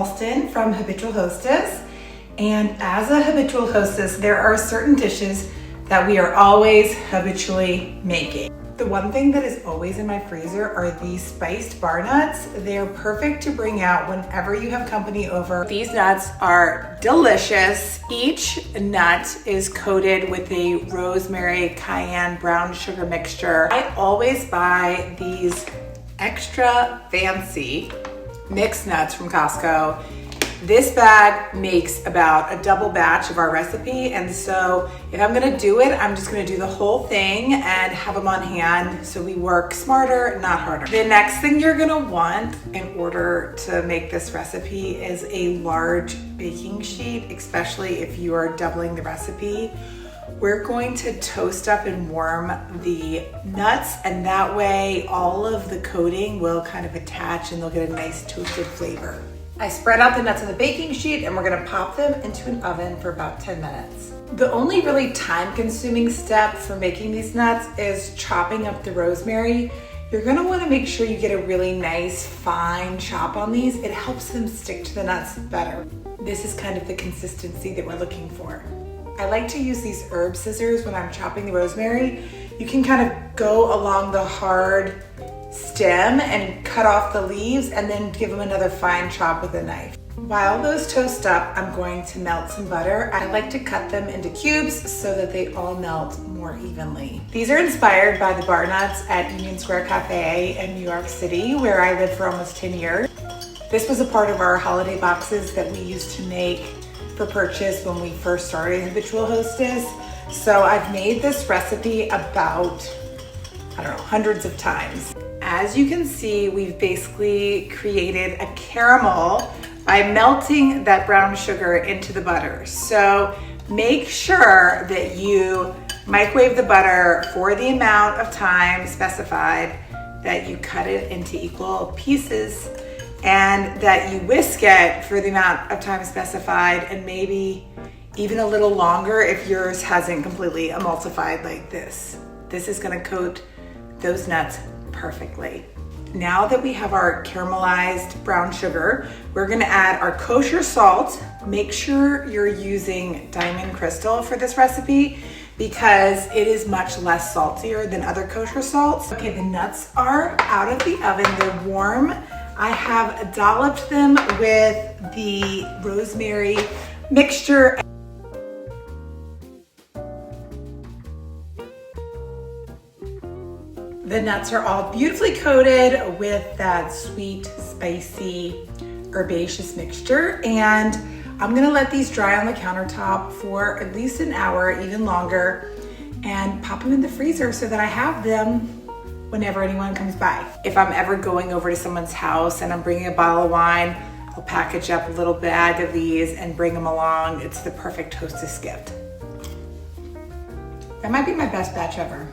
Alston from Habitual Hostess. And as a habitual hostess, there are certain dishes that we are always habitually making. The one thing that is always in my freezer are these spiced bar nuts. They're perfect to bring out whenever you have company over. These nuts are delicious. Each nut is coated with a rosemary cayenne brown sugar mixture. I always buy these extra fancy mixed nuts from Costco. This bag makes about a double batch of our recipe, and so if I'm gonna do it, I'm just gonna do the whole thing and have them on hand so we work smarter, not harder. The next thing you're gonna want in order to make this recipe is a large baking sheet, especially if you are doubling the recipe. We're going to toast up and warm the nuts, and that way all of the coating will kind of attach and they'll get a nice toasted flavor. I spread out the nuts on the baking sheet and we're gonna pop them into an oven for about 10 minutes. The only really time-consuming step for making these nuts is chopping up the rosemary. You're gonna wanna make sure you get a really nice fine chop on these. It helps them stick to the nuts better. This is kind of the consistency that we're looking for. I like to use these herb scissors when I'm chopping the rosemary. You can kind of go along the hard stem and cut off the leaves and then give them another fine chop with a knife. While those toast up, I'm going to melt some butter. I like to cut them into cubes so that they all melt more evenly. These are inspired by the bar nuts at Union Square Cafe in New York City, where I lived for almost 10 years. This was a part of our holiday boxes that we used to make for purchase when we first started Habitual Hostess. So I've made this recipe about, I don't know, hundreds of times. As you can see, we've basically created a caramel by melting that brown sugar into the butter. So make sure that you microwave the butter for the amount of time specified, that you cut it into equal pieces, and that you whisk it for the amount of time specified, and maybe even a little longer if yours hasn't completely emulsified like this. This is gonna coat those nuts perfectly. Now that we have our caramelized brown sugar, we're gonna add our kosher salt. Make sure you're using Diamond Crystal for this recipe because it is much less saltier than other kosher salts. Okay, the nuts are out of the oven, they're warm. I have dolloped them with the rosemary mixture. The nuts are all beautifully coated with that sweet, spicy, herbaceous mixture, and I'm gonna let these dry on the countertop for at least an hour, even longer, and pop them in the freezer so that I have them whenever anyone comes by. If I'm ever going over to someone's house and I'm bringing a bottle of wine, I'll package up a little bag of these and bring them along. It's the perfect hostess gift. That might be my best batch ever.